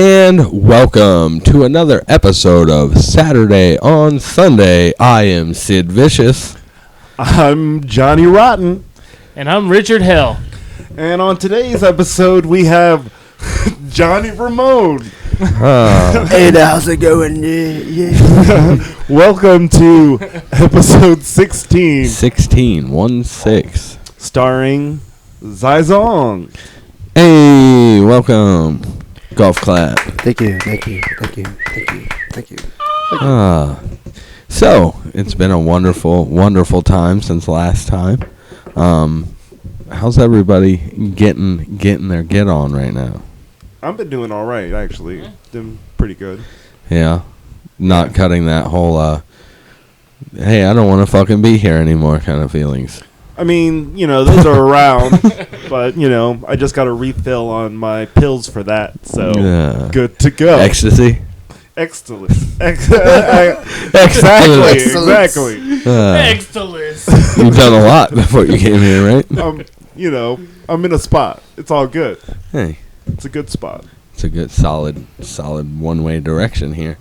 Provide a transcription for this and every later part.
And welcome to another episode of Saturday on Sunday. I am Sid Vicious. I'm Johnny Rotten. And I'm Richard Hell. And on today's episode, we have Johnny Ramone. Hey, how's it going? Yeah. Welcome to episode 16. 16. Starring Txai Xiong. Hey, welcome. Golf clap. Thank you. So, it's been a wonderful time since last time. How's everybody getting their get on right now? I've been doing all right, actually. Doing pretty good. Yeah. Not cutting that whole, hey, I don't want to fucking be here anymore kind of feelings. I mean, those are around, but, I just got a refill on my pills for that, so good to go. Ecstasy? Excellent. Excellent. Exactly. Excellent. You've done a lot before you came here, right? I'm in a spot. It's all good. Hey. It's a good spot. It's a good, solid one-way direction here.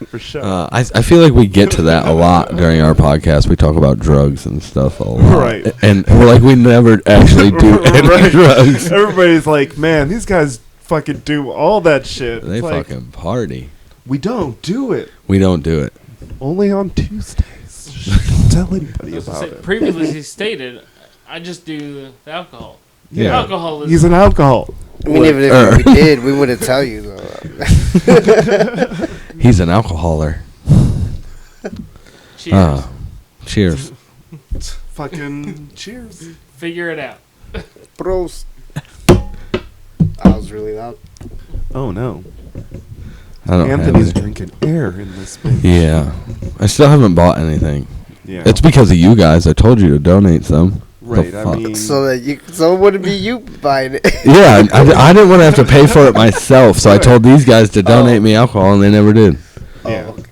For sure. I feel like we get to that a lot during our podcast. We talk about drugs and stuff a lot. Right. And we're like, we never actually do any drugs. Everybody's like, man, these guys fucking do all that shit. They it's fucking party. We don't do it. We don't do it. Only on Tuesdays. Don't tell anybody about it. Previously stated, I just do the alcohol. Yeah. Alcoholism. He's an alcohol. I mean, even if we did, we wouldn't tell you, though. He's an alcoholer. Cheers. Cheers. Fucking cheers. Figure it out. Bros. I was really loud. Oh, no. I don't Anthony's have any. drinking air in this bitch. Yeah. I still haven't bought anything. Yeah. It's because of you guys. I told you to donate some. Right, The I fuck? mean... So it wouldn't be you buying it. Yeah, I didn't want to have to pay for it myself, so I told these guys to donate me alcohol, and they never did. Yeah. Okay.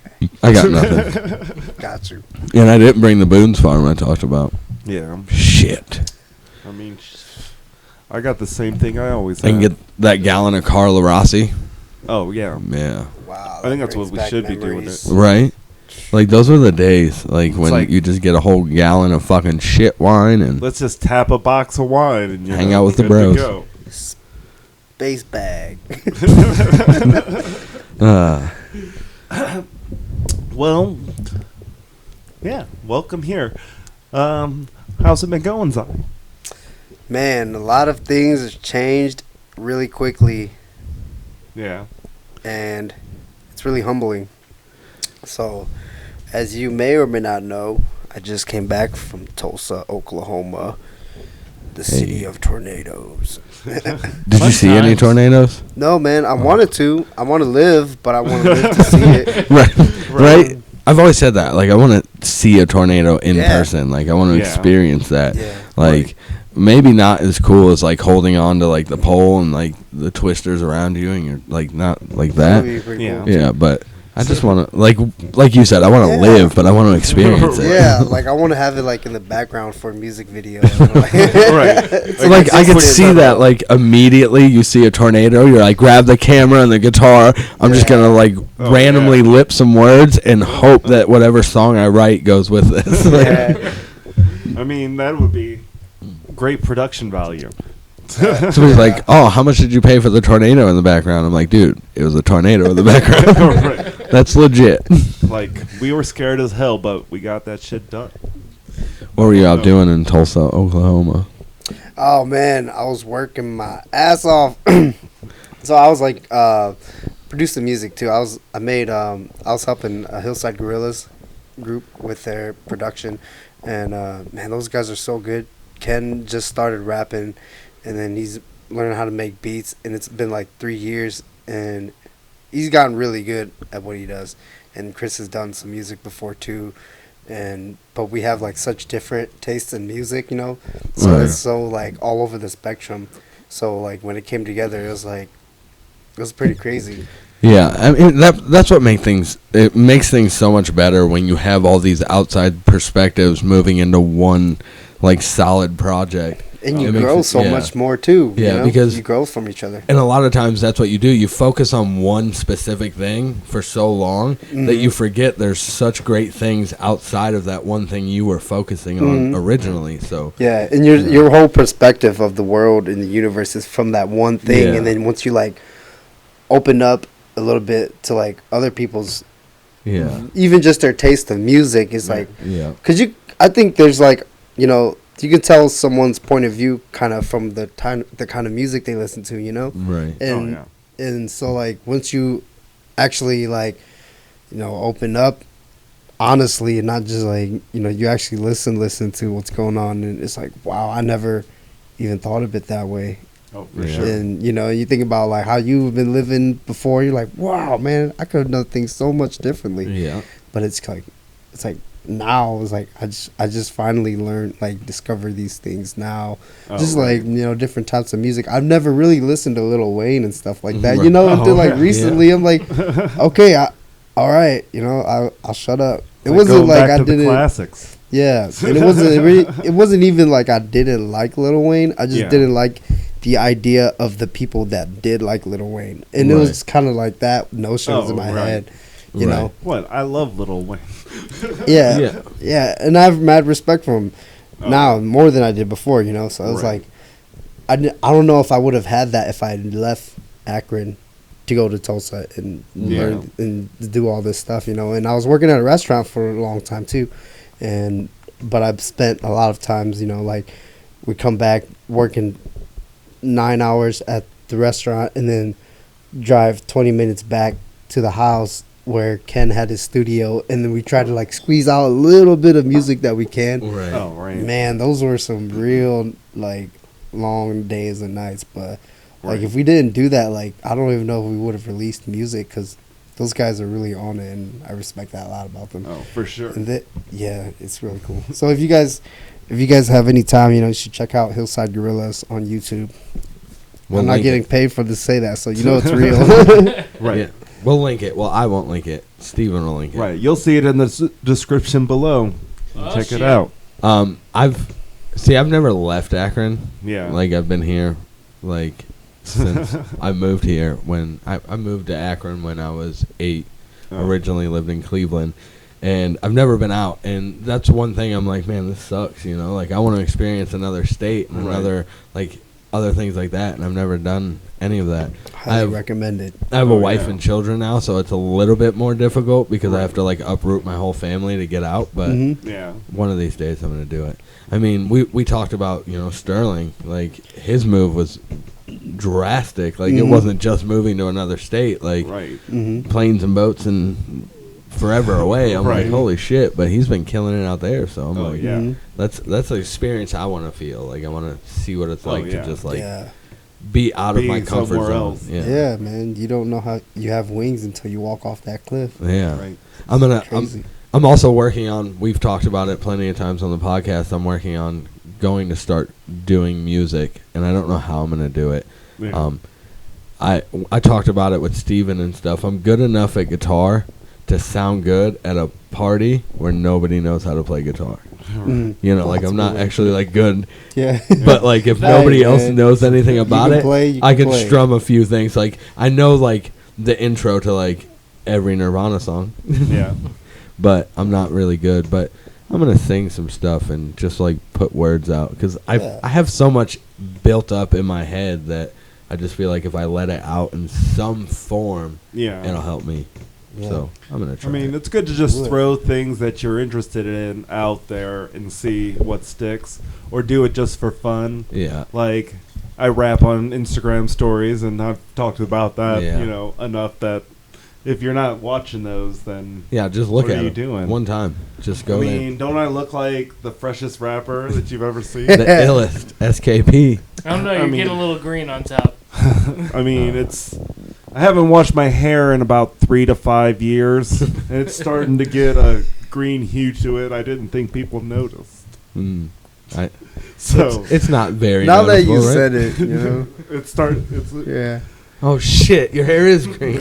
I got nothing. Got you. And I didn't bring the Boone's Farm I talked about. Yeah. Shit. I mean, I got the same thing I always I can have. get that gallon of Carla Rossi. Oh, yeah. Yeah. Wow. I think that's what we should be doing it. Right? Like, those were the days, like, when like- you just get a whole gallon of fucking shit wine and... Let's just tap a box of wine and Hang out with the good to bros. go. Space bag. Well, yeah, welcome here. How's it been going, Zai? Man, a lot of things have changed really quickly, Yeah. and it's really humbling. So, as you may or may not know, I just came back from Tulsa, Oklahoma, the city of tornadoes. Did you see any tornadoes? No, man, I wanted to. I want to live, but I want to live to see it. Right? I've always said that. Like, I want to see a tornado in person. Like, I want to Yeah. experience that. Yeah. Like, maybe not as cool as, like, holding on to, like, the pole and, like, the twisters around you and you're, like, not like that. That'd be pretty Yeah. cool. Yeah, but I just want to, like you said, I want to live, but I want to experience it. Yeah, like I want to have it like in the background for a music video. Right. Like, I could see that, like, immediately you see a tornado, you're like, grab the camera and the guitar. I'm just going to, like, randomly lip some words and hope that whatever song I write goes with this. Yeah. I mean, that would be great production value. Somebody's like, oh, how much did you pay for the tornado in the background? I'm like, dude, it was a tornado in the background. Right. That's legit. Like, we were scared as hell, but we got that shit done. What were you out doing in Tulsa, Oklahoma? Oh man, I was working my ass off. So I was like producing music too. I was helping Hillside Guerillas group with their production, and man, those guys are so good. Ken just started rapping, and then he's learning how to make beats, and it's been like 3 years, and he's gotten really good at what he does. And Chris has done some music before too, but we have like such different tastes in music, so Right. it's so like all over the spectrum. So like when it came together, it was pretty crazy. Yeah, I mean that's what makes things so much better when you have all these outside perspectives moving into one like solid project. And you It makes grow it- so yeah. much more too. Yeah, you know? because- you grow from each other. And a lot of times that's what you do. You focus on one specific thing for so long that you forget there's such great things outside of that one thing you were focusing on originally. So Yeah, and your whole perspective of the world and the universe is from that one thing, Yeah. and then once you like open up a little bit to like other people's, yeah, even just their taste of music is like, yeah, cause I think there's like, you know, you can tell someone's point of view kind of from the kind of music they listen to, you know, right. and and so like once you actually like, you know, open up honestly and not just like, you know, you actually listen to what's going on, and it's like, wow, I never even thought of it that way. Oh, for Yeah. sure. And you know, you think about like how you've been living before, you're like, wow, man, I could have done things so much differently. Yeah, But it's like now it's like I just finally learned, like, discover these things now. Oh, Just right. like, you know, different types of music. I've never really listened to Lil Wayne and stuff like that, you Right. know, Oh, until like yeah. recently. I'm like, okay, all right, you know, I'll shut up. It Like wasn't going like back I to the didn't. classics. Yeah, and it wasn't even like I didn't like Lil Wayne. I just Yeah. didn't like the idea of the people that did like Lil Wayne, and it Right. was kind of like that notion was in my right. head, you Right. know. What? I love Little Wayne. Yeah, Yeah. yeah, and I have mad respect for him now more than I did before, you know. So it was Right. like, I don't know if I would have had that if I had left Akron to go to Tulsa and Yeah. learn and do all this stuff, you know. And I was working at a restaurant for a long time too, but I've spent a lot of times, you know, like we come back working 9 hours at the restaurant and then drive 20 minutes back to the house where Ken had his studio, and then we try to like squeeze out a little bit of music that we can. right. Oh, right. Man, those were some real like long days and nights. But like Right. if we didn't do that, like I don't even know if we would have released music, because those guys are really on it, and I respect that a lot about them. Oh, for sure. And yeah, it's really cool. So if you guys have any time, you know, you should check out Hillside Guerillas on YouTube. We'll I'm not link getting it. paid for to say that, so you know it's real. Right. Yeah. We'll link it. Well, I won't link it. Steven will link it. Right. You'll see it in the description below. Oh, Check shit. it out. I've never left Akron. Yeah. Like I've been here, like since I moved here. When I moved to Akron when I was 8. Oh. Originally lived in Cleveland, and I've never been out. And that's one thing I'm like, man, this sucks. You know, like I want to experience another state and Right. another like other things like that, and I've never done any of that. Highly recommended. I have a Oh, wife yeah. and children now, so it's a little bit more difficult because I Right. have to like uproot my whole family to get out. But Mhm. Yeah. one of these days I'm going to do it. I mean, we talked about, you know, Sterling. Like his move was drastic. Like it Mhm. wasn't just moving to another state. Like Right. Mm-hmm. planes and boats and forever away. I'm Right. like, holy shit! But he's been killing it out there. So I'm Oh, like, yeah. that's the experience I want to feel. Like I want to see what it's Oh, like yeah. to just like Yeah. be out of Be my comfort somewhere zone. else. Yeah, man. You don't know how you have wings until you walk off that cliff. Yeah. Right. I'm Crazy. I'm also working on, we've talked about it plenty of times on the podcast, I'm working on going to start doing music, and I don't know how I'm going to do it. Yeah. I talked about it with Steven and stuff. I'm good enough at guitar to sound good at a party where nobody knows how to play guitar. Mm. You know, like That's I'm not cool. actually like good, Yeah. but like if Right, nobody else man. knows anything about can it, play, you I can can play. strum a few things. Like I know like the intro to like every Nirvana song. Yeah. But I'm not really good. But I'm gonna sing some stuff and just like put words out because Yeah. I have so much built up in my head that I just feel like if I let it out in some form, Yeah. it'll help me. Yeah. So I'm gonna I try. mean, it's good to just Would. throw things that you're interested in out there and see what sticks, or do it just for fun. yeah, Like, I rap on Instagram stories, and I've talked about that, Yeah. you know, enough that if you're not watching those, then yeah. Just look What at are you it doing? one time. Just I go mean, don't I look like the freshest rapper that you've ever seen? there. The illest SKP. I don't know. I You're mean- getting a little green on top. I mean, I haven't washed my hair in about 3 to 5 years, and it's starting to get a green hue to it. I didn't think people noticed. Mm. So It's not very. Now that you noticeable, right? said it, you know. it's Yeah. Oh shit! Your hair is green.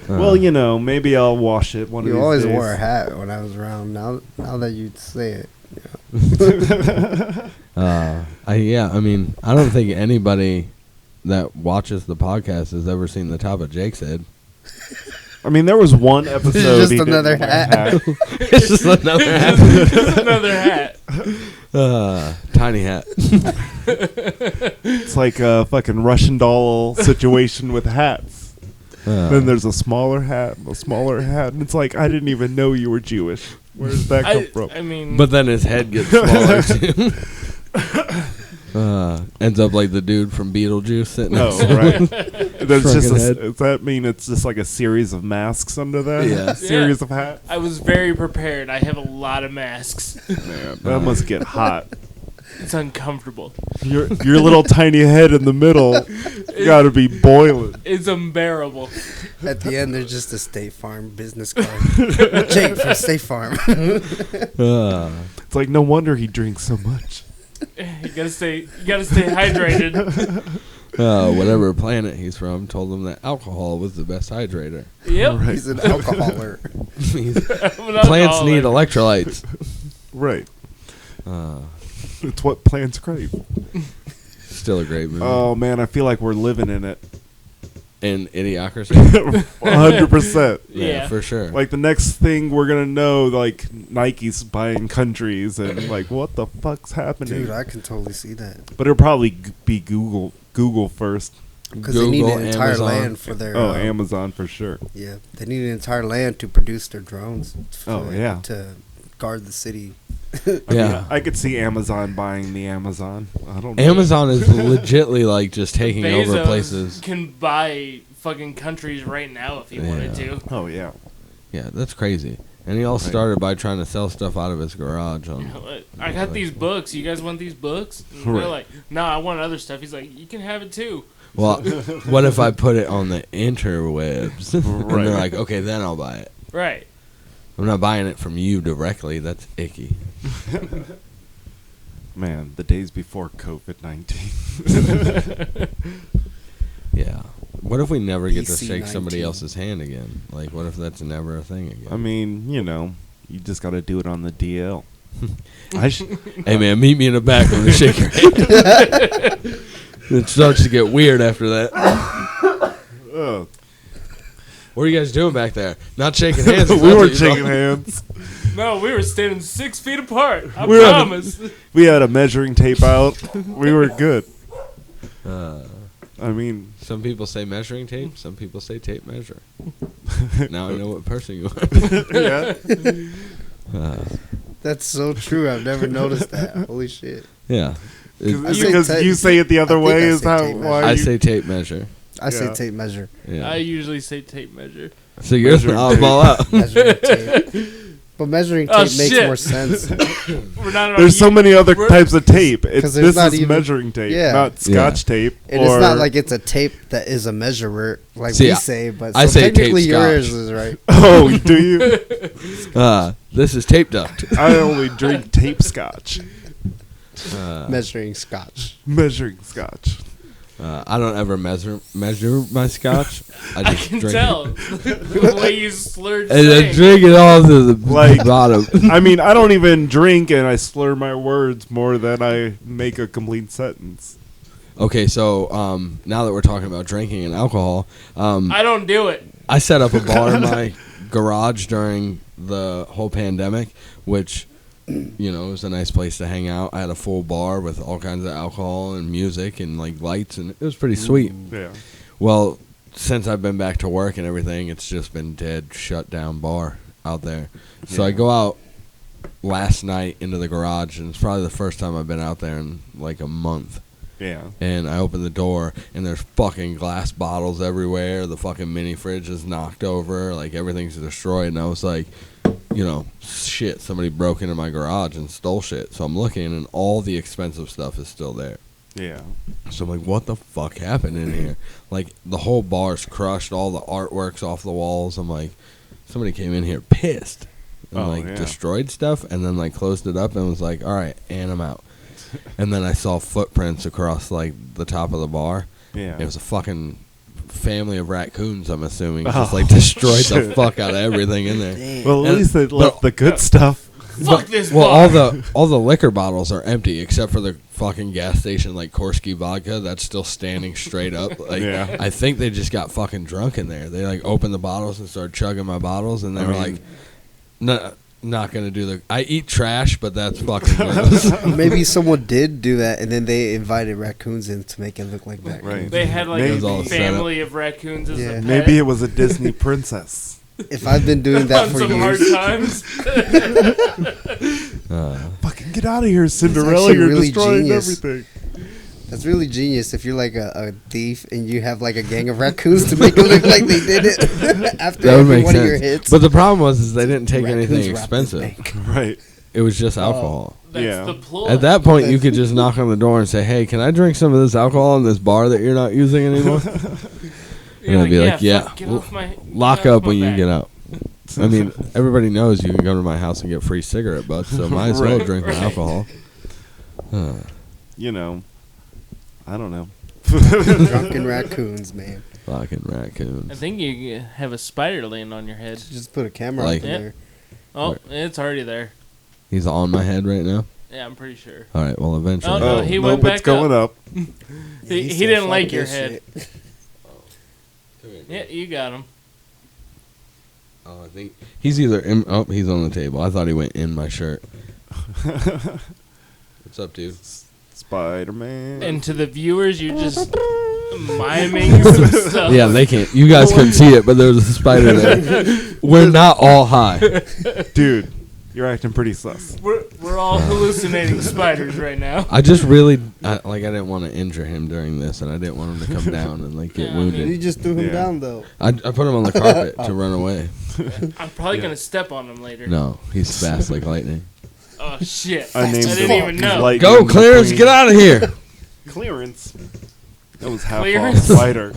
well, you know, maybe I'll wash it one of You these always days. wore a hat when I was around. Now that you say it, I mean, I don't think anybody that watches the podcast has ever seen the top of Jake's head. I mean, there was one episode. Just he didn't another wear a hat. It's just another hat. Just another hat. Tiny hat. It's like a fucking Russian doll situation with hats. Then there's a smaller hat, and a smaller hat, and it's like, I didn't even know you were Jewish. Where does that come from? I mean, But then his head gets smaller too. Ends up like the dude from Beetlejuice sitting next to him. Right. There's just Shrunken head. does that mean it's just like a series of masks under that? Yeah. Series of hats? I was very prepared. I have a lot of masks. Man, that must get hot. It's uncomfortable. Your little tiny head in the middle got to be boiling. It's unbearable. At the end, there's just a State Farm business card. Jake from State Farm. It's like, no wonder he drinks so much. You gotta stay hydrated. Whatever planet he's from told him that alcohol was the best hydrator. Yep. Right. He's an alcoholer. Plants need electrolytes. Right. It's what plants crave. Still a great movie. Oh, man, I feel like we're living in it. And Idiocracy. 100%. Yeah. For sure. Like, the next thing we're going to know, like, Nike's buying countries and, like, what the fuck's happening? Dude, I can totally see that. But it'll probably be Google first. Because they need Google, an entire Amazon. land for their... Amazon for sure. Yeah, they need an entire land to produce their drones. To guard the city. Yeah. I could see Amazon buying the Amazon. I don't know. Amazon is legitly like just taking over Bezos places. can buy fucking countries right now if he wanted to. Oh, yeah. Yeah, that's crazy. And he all started by trying to sell stuff out of his garage. I got these books. You guys want these books? And Right. they're like, no, I want other stuff. He's like, you can have it too. Well, what if I put it on the interwebs? And Right. they're like, okay, then I'll buy it. Right. I'm not buying it from you directly. That's icky. Man, the days before COVID-19. Yeah. What if we never get to shake PC-19. somebody else's hand again? Like, what if that's never a thing again? I mean, you just got to do it on the DL. Hey, man, meet me in the back when we shake your hand. It starts to get weird after that. What are you guys doing back there? Not shaking hands. We weren't shaking hands. No, we were standing 6 feet apart. I We were on promise. We had a measuring tape out. We were good. I mean, Some people say measuring tape. Some people say tape measure. Now I know what person you are. yeah. That's so true. I've never noticed that. Holy shit. Yeah. I say Because tape- you say it the other I think way I is say how tape why I you say tape measure. I say Yeah. tape measure. Yeah. I usually say tape measure. So you're Measuring the tape. oddball out. Measuring tape. But measuring tape Oh, makes shit. more sense. We're not There's so many other we're- types of tape. It's 'Cause there's this not is even- measuring tape, Yeah. not Scotch tape. And it's not like it's a tape that is a measurer, like See, we I- say, but I so say tape technically yours scotch. is right. Oh, do you? This is tape duct. I only drink tape Scotch. Measuring scotch. Measuring Scotch. I don't ever measure my scotch. I just can drink tell it. the way you slurred. And I saying. drink it all to the Like- bottom. I mean, I don't even drink, and I slur my words more than I make a complete sentence. Okay, so now that we're talking about drinking and alcohol, I don't do it. I set up a bar in my garage during the whole pandemic, which, you know, it was a nice place to hang out. I had a full bar with all kinds of alcohol and music and like lights, and it was pretty sweet. Yeah. Well, since I've been back to work and everything, it's just been dead, shut down bar out there. So I go out last night into the garage, and it's probably the first time I've been out there in like a month. Yeah. And I open the door, and there's fucking glass bottles everywhere. The fucking mini fridge is knocked over. Like, everything's destroyed. And I was like, you know, shit, somebody broke into my garage and stole shit. So I'm looking, and all the expensive stuff is still there. Yeah. So I'm like, what the fuck happened in here? Like, the whole bar's crushed. All the artwork's off the walls. I'm like, somebody came in here pissed. And, destroyed stuff. And then, like, closed it up and was like, all right, and I'm out. And then I saw footprints across, like, the top of the bar. Yeah. It was a fucking family of raccoons, I'm assuming. Just, like, destroyed the fuck out of everything in there. Damn. Well, at And- least they left the good stuff. Fuck this Well, bar. all the liquor bottles are empty except for the fucking gas station like Korsky vodka that's still standing straight up. Like Yeah. I think they just got fucking drunk in there. They like opened the bottles and started chugging my bottles, and they were like, "No, not gonna do the." I eat trash, but that's fucking gross. Maybe someone did do that, and then they invited raccoons in to make it look like that. Right. They had like Maybe. a family of raccoons as a pet. Maybe it was a Disney princess. If I've been doing that on for some hard years, times. Fucking get out of here, Cinderella! actually You're really destroying genius. everything. that's really genius. If you're like a thief and you have like a gang of raccoons to make it look like they did it after That would every make one of your sense. hits. But the problem was is they didn't take Raccoons anything robbed this expensive. bank. Right. It was just alcohol. That's Yeah. the ploy. At that point, you could just knock on the door and say, "Hey, can I drink some of this alcohol in this bar that you're not using anymore?" You're I'd be like, fuck, "Yeah, get well, off my, Lock get off up my when you back." get out." I mean, everybody knows you can come to my house and get free cigarette butts, so might as well Right. drink my alcohol. You know, I don't know. Drunken raccoons, man. Fucking I raccoons. think you have a spider laying on your head. Just put a camera Like- up Yeah. there. Oh, it's already there. He's on my head right now. Yeah, I'm pretty sure. All right, well, eventually. Oh, no, he went nope, it's back going up. He said, didn't "Fuck like your this head. shit." Yeah, you got him. Oh, I think he's either in. Oh, he's on the table. I thought he went in my shirt. What's up, dude? Spider-Man. And to the viewers, you're just miming some stuff. Yeah, they can't. You guys couldn't see it, but there was a spider there. We're not all high. Dude, you're acting pretty sus. We're all hallucinating spiders right now. I just really I didn't want to injure him during this, and I didn't want him to come down and like get Yeah, I mean- wounded. You just threw him Yeah. down though. I put him on the carpet to run away. I'm probably Yeah. gonna step on him later. No, he's fast like lightning. Oh shit! I named didn't him even know. Lightning Go, Clarence, McQueen. get out of here. Clearance. That was half Clearance? off spider.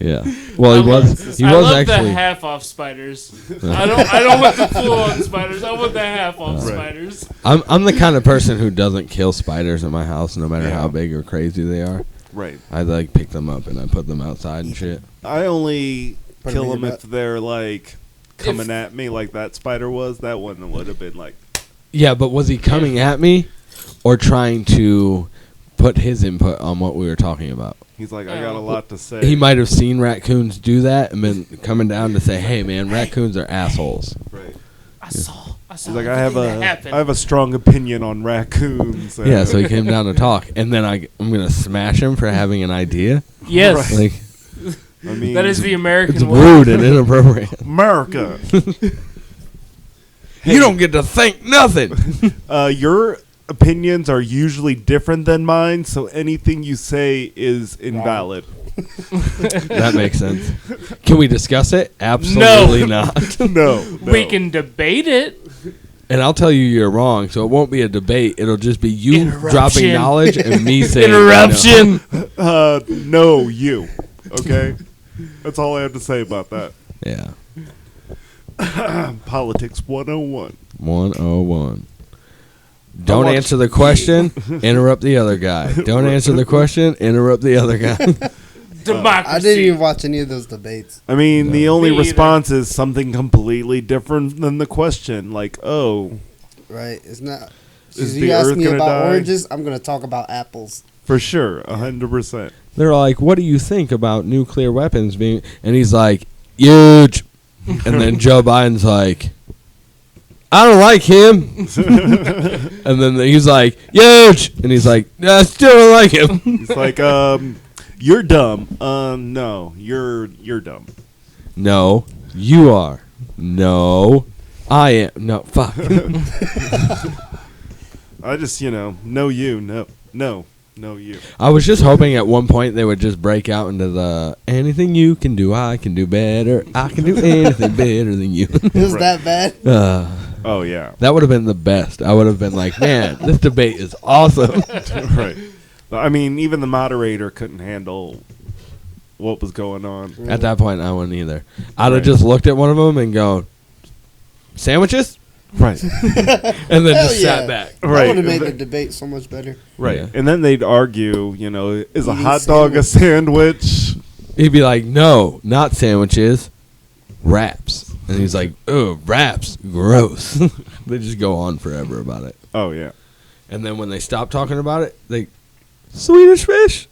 Yeah. Well, he was I love actually. the half off spiders. I don't want the full on spiders. I want the half off Right. spiders. I'm the kind of person who doesn't kill spiders in my house, no matter Yeah. how big or crazy they are. Right. I like pick them up and I put them outside and shit. I only Put 'em kill in them your if they're like coming at me like that spider was. That one would have been like, Yeah, but was he coming at me or trying to put his input on what we were talking about? he's like, I got a lot to say. He might have seen raccoons do that and been coming down to say, "Hey, man, raccoons are assholes." Right. I saw He's like, I have everything that a, happened. I have a strong opinion on raccoons. Yeah, so he came down to talk, and then I'm gonna smash him for having an idea. yes, Right. Like I mean, that is the American it's way. rude and inappropriate. America. You don't get to think nothing. Your opinions are usually different than mine, so anything you say is invalid. That makes sense. Can we discuss it? Absolutely not. No, We can debate it. And I'll tell you you're wrong, so it won't be a debate. It'll just be you Interruption. dropping knowledge and me saying Interruption. No, you. Okay, that's all I have to say about that. No. Yeah. Politics 101. 101. Don't watched- answer the question, interrupt the other guy. Don't answer the question, interrupt the other guy. Democracy. I didn't even watch any of those debates. I mean, the only Me either. response is something completely different than the question. Like, oh, Right? It's not. Is You the ask Earth me gonna about die? oranges, I'm gonna talk about apples. for sure, 100%. They're like, "What do you think about nuclear weapons being?" And he's like, "Huge." And then Joe Biden's like, "I don't like him." And then he's like, "Huge." And he's like, "I still don't like him." He's like, you're dumb. No, you're dumb. No, you are. No, I am. No, fuck. I just, know you. No, you. I was just hoping at one point they would just break out into the anything you can do, I can do better. I can do anything better than you. It was Right. that bad. Oh, yeah. That would have been the best. I would have been like, man, this debate is awesome. Right. I mean, even the moderator couldn't handle what was going on. At that point, I wouldn't either. I'd have Right. just looked at one of them and gone, sandwiches? Right. And then Hell just yeah. sat back. That Right. would have made the debate so much better. Right. Yeah. And then they'd argue, is a Eating hot dog a sandwich? He'd be like, no, not sandwiches, wraps. And he's like, oh, wraps, gross. They just go on forever about it. Oh, yeah. And then when they stop talking about it, they Swedish fish.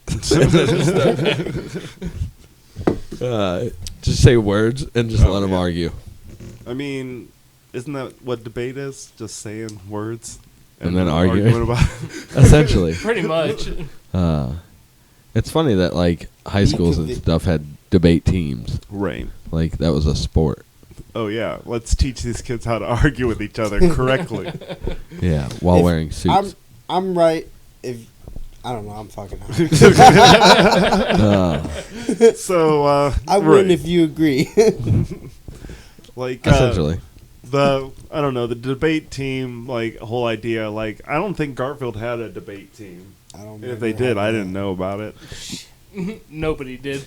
Just say words and just let them argue. I mean, isn't that what debate is? Just saying words and then arguing about it? Essentially. Pretty much. It's funny that like high schools and stuff had debate teams. Right. Like that was a sport. Oh yeah, let's teach these kids how to argue with each other correctly. Yeah, while wearing suits. I'm right. If I don't know, I'm fucking high. So I win if you agree. Like essentially. I don't know, the debate team, like whole idea, like I don't think Garfield had a debate team. If they did, I didn't know about it. Nobody did.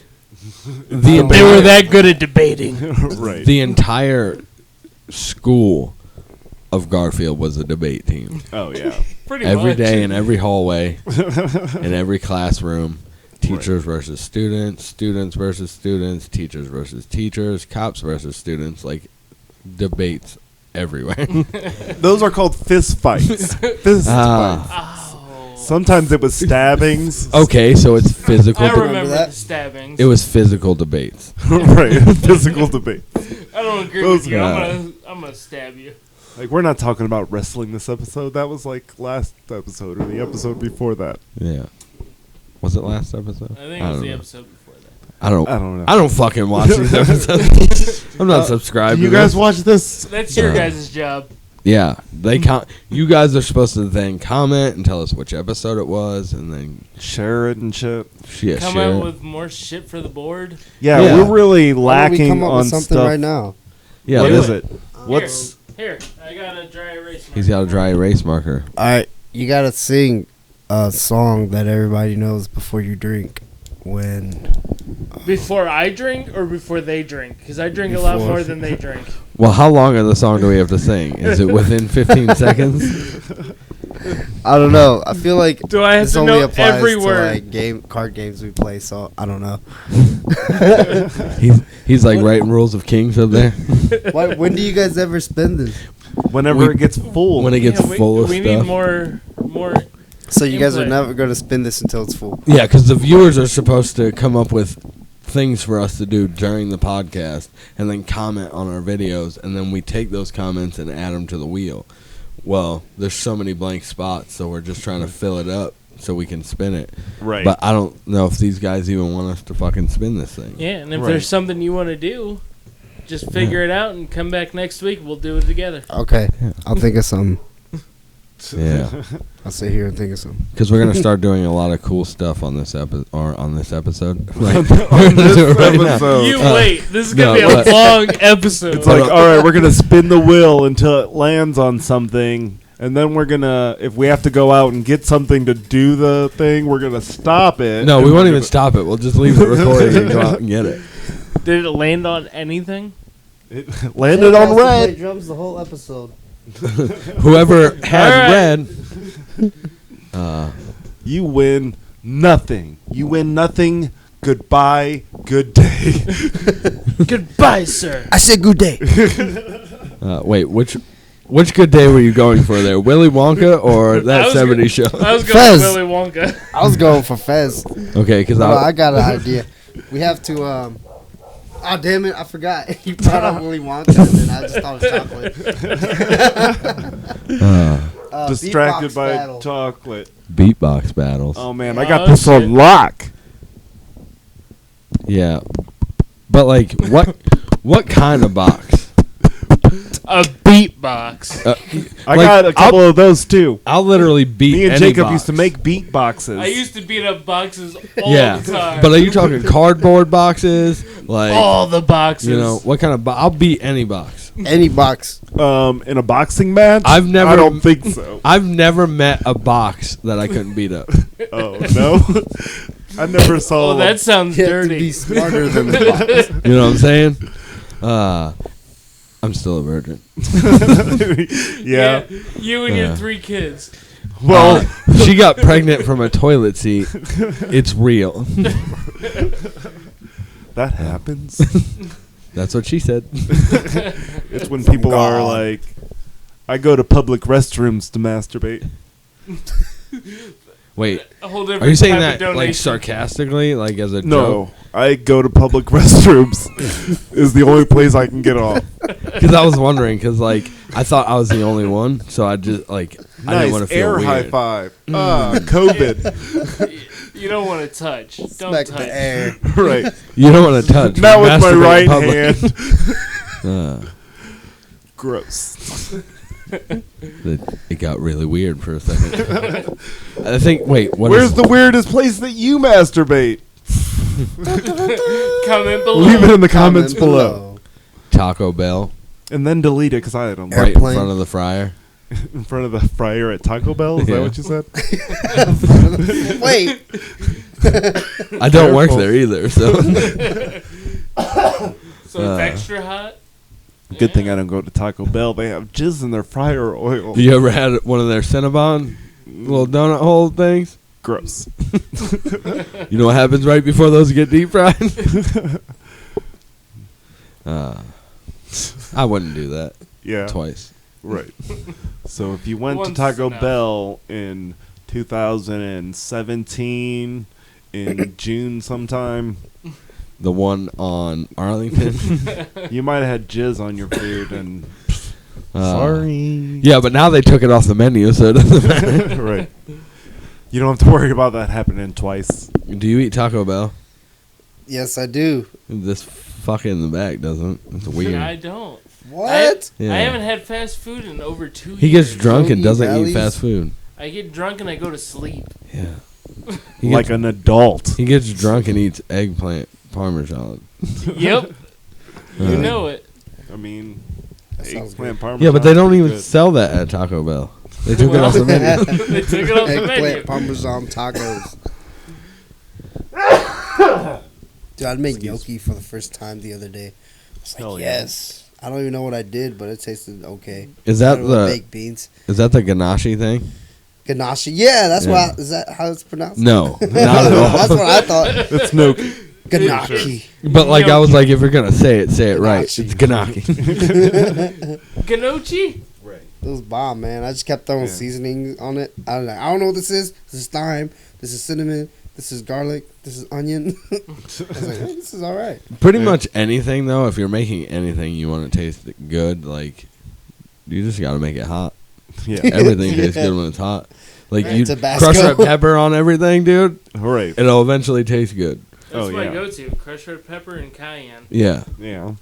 They were that good at debating. Right. The entire school of Garfield was a debate team. Oh yeah. Pretty Every much. day in every hallway, in every classroom, teachers versus students, students versus students, teachers versus teachers, cops versus students, like debates everywhere. Those are called fist fights. Fist fights. Sometimes it was stabbings. Okay, so it's physical. I remember that? the stabbings. It was physical debates. Right. Physical debate. I don't agree with you. I'm gonna stab you. Like, we're not talking about wrestling this episode. That was like last episode or the episode before that. Yeah. Was it last episode? I think it was the episode before that. I don't know. I don't fucking watch these episodes. I'm not subscribed. Do you to guys this. watch this? That's your guys' job. Yeah, they you guys are supposed to then comment and tell us which episode it was, and then Share it and shit. yeah, Come share out it. with more shit for the board. Yeah, Yeah. we're really Why don't we lacking come up on with something stuff. right now? Yeah, What this- is it? What's Here, I got a dry erase. He's got a dry erase marker. All right, you gotta sing a song that everybody knows before you drink. Before I drink or before they drink? Because I drink a lot Before. more than they drink. Well, how long of the song do we have to sing? Is it within 15 seconds? I don't know. I feel like Do I have this to only know applies every to word? like card games we play. So I don't know. He's like writing Rules of Kings up there. When do you guys ever spend this? whenever it gets full? When it gets full of we stuff. need more. So you guys are Input. never going to spin this until it's full. Yeah, because the viewers are supposed to come up with things for us to do during the podcast and then comment on our videos, and then we take those comments and add them to the wheel. Well, there's so many blank spots, so we're just trying to fill it up so we can spin it. Right. But I don't know if these guys even want us to fucking spin this thing. Yeah, and if Right. there's something you want to do, just figure it out and come back next week. We'll do it together. Okay, I'll think of something. Yeah. I'll sit here and think of something. Because we're going to start doing a lot of cool stuff on this episode. Like, You wait. This is going to no, be but- a long episode. It's like, all right, we're going to spin the wheel until it lands on something. And then we're going to, if we have to go out and get something to do the thing, we're going to stop it. No, and we we're won't gonna- even stop it. We'll just leave it recording and go out and get it. Did it land on anything? It landed on red. Drums the whole episode. Whoever had All right. red. You win nothing. You win nothing. Goodbye. Good day. Goodbye, sir. I said good day. Wait, which good day were you going for there? Willy Wonka or I that was 70s show? I was going Fez. Willy Wonka. I was going for Fez. Okay, because No, I got an idea. We have to. Oh damn it! I forgot. You brought up Willy Wonka, and then I just thought of chocolate. Distracted Beatbox by battle. chocolate. beatbox battles. Oh, man. Oh, I got this shit. on lock. Yeah. But like what kind of box? A beatbox. I Like, got a couple of those, too. I'll literally beat Me and any Jacob box. used to make beat boxes. I used to beat up boxes all Yeah. the time. But are you talking cardboard boxes? Like all the boxes. you know, what kind of I'll beat any box. Any box. in a boxing match? I've never- I don't think so. I've never met a box that I couldn't beat up. Oh, no? I never saw Oh, that sounds You have to dirty. be smarter than the box. You know what I'm saying? I'm still a virgin. yeah. You and Yeah. your 3 kids. Well, She got pregnant from a toilet seat. It's real. that happens. That's what she said. It's when people are like, I go to public restrooms to masturbate. Wait, A whole different are you saying type that of donation. like sarcastically, like as a No, joke? I go to public restrooms. Is the only place I can get off. Because I was wondering, because like I thought I was the only one, so I just like I didn't want Nice to feel air weird. high five. COVID. You don't want to touch. Don't Smack touch. the air. Right. You don't want to touch. Not with my Masturbate in right public. hand. Gross. It got really weird for a second. I think. Wait, what? Where's the weirdest place that you masturbate? Comment below. Leave it in the comments below. Taco Bell? And then delete it because I don't know. Right in Airplane. front of the fryer. In front of the fryer at Taco Bell? Is Yeah. that what you said? Wait. I don't work Careful. there either, so. So it's extra hot. Good thing I don't go to Taco Bell. They have jizz in their fryer oil. You ever had one of their Cinnabon little donut hole things? Gross. You know what happens right before those get deep fried? I wouldn't do that Yeah. twice. Right. So if you went to Once Taco enough. Bell in 2017, in June sometime, The one on Arlington. you might have had jizz on your food and Sorry. Yeah, but now they took it off the menu, so it doesn't matter. right. You don't have to worry about that happening twice. Do you eat Taco Bell? Yes, I do. This fucking in the back doesn't. It's weird. I don't. What? Yeah. I haven't had fast food in over 2 years. He gets drunk and Don't eat doesn't eat valleys? fast food. I get drunk and I go to sleep. Yeah. He Like gets, an adult. he gets drunk and eats eggplant parmesan. Yep. You Uh, know it. I mean, That sounds eggplant good. parmesan. Yeah, but they don't is even good. sell that at Taco Bell. They took it Well, off the menu. They took it off the menu. Eggplant parmesan tacos. Dude, I made gnocchi for the first time the other day. I was like, Hell yeah. yes. I don't even know what I did, but it tasted okay. Is that Better than the baked beans? ganache thing? Ganache. Yeah, that's Yeah. is that how it's pronounced? No, not at all. That's what I thought. It's no. Ganache. But like I was like, if you're gonna say it right. Ganache. It's ganache. Ganochi? It was bomb, man. I just kept throwing Yeah. seasoning on it. I was like, I don't know what this is. This is thyme. This is cinnamon. This is garlic. This is onion. I was like, hey, this is all right. Pretty Yeah. much anything though. If you're making anything, you want to taste it good. Like you just got to make it hot. Yeah. Everything tastes good when it's hot. Like Right, you Tabasco. crush red pepper on everything, dude. All right. It'll eventually taste good. That's Oh, my yeah. go-to. Crushed red pepper and cayenne. Yeah, Yeah.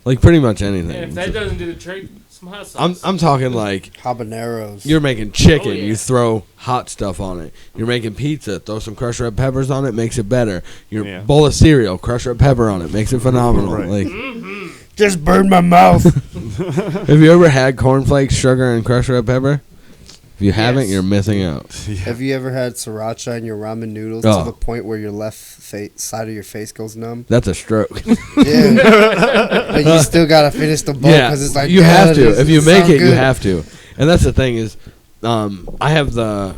like pretty much anything. And if that doesn't do the trick, some hot sauce. I'm talking like Habaneros. you're making chicken, Oh, yeah. you throw hot stuff on it. You're making pizza, throw some crushed red peppers on it, makes it better. Your Yeah. bowl of cereal, crushed red pepper on it, makes it phenomenal. Right. Like, just burned my mouth. have you ever had cornflakes, sugar, and crushed red pepper? If you haven't, Yes. you're missing out. Have you ever had sriracha in your ramen noodles Oh. to the point where your left side of your face goes numb? That's a stroke. Yeah. But you still gotta finish the bowl Yeah, because it's like you have "God, to. this If you doesn't make sound it, you good." have to. And that's the thing is, I have the.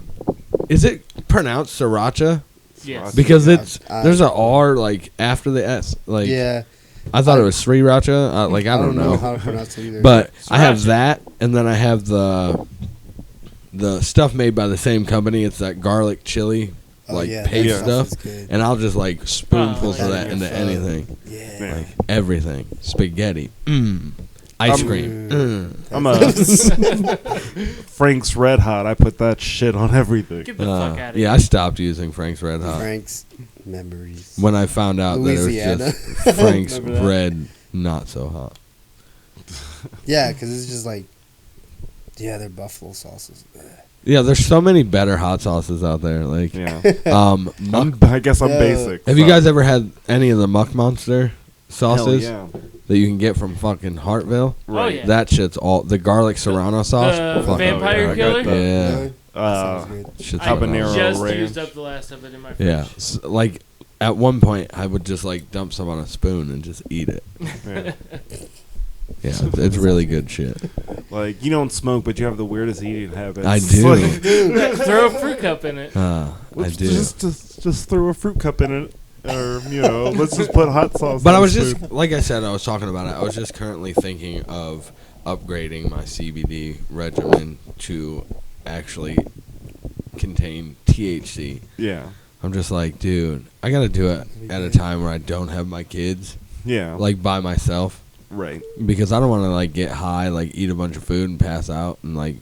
Is it pronounced sriracha? yes. Because it's I- there's a R like after the S. Like Yeah. I thought it was sriracha. Like I don't know. how to pronounce it either. But I have Sriracha. that, and then I have the stuff made by the same company. It's that garlic chili Oh, like yeah, paste that stuff, is good. and I'll just like spoonfuls Oh, of yeah. that into Yeah. anything, Yeah. Yeah. like everything, spaghetti, ice cream. I'm a Frank's Red Hot. I put that shit on everything. Get the fuck out of Yeah, I stopped using Frank's Red Hot Frank's memories. when I found out Louisiana. that it was just Frank's Remember that? bread, not so hot. Yeah, because it's just like, yeah, they're buffalo sauces. Yeah, there's so many better hot sauces out there. Like, Yeah. Muck. I guess I'm Yeah. basic. Have you guys ever had any of the Muck Monster Hell sauces yeah. that you can get from fucking Hartville? Oh, yeah. That shit's all the garlic serrano sauce. The fuck, vampire I got killer? that. Yeah, Really? Sounds good. shit's I Habanero just ranch. used up the last of it in my fridge. Yeah, like at one point I would just like dump some on a spoon and just eat it. Yeah. Yeah, it's really good shit. Like, you don't smoke, but you have the weirdest eating habits. I do. Like, Throw a fruit cup in it. I let's do. Just throw a fruit cup in it. Or, let's just put hot sauce But on I was the just, spoon. like I said, I was talking about it. I was just currently thinking of upgrading my CBD regimen to actually contain THC. Yeah. I'm just like, dude, I gotta do it at a time where I don't have my kids, Yeah. like by myself, Right. because I don't want to like get high, like eat a bunch of food and pass out, and like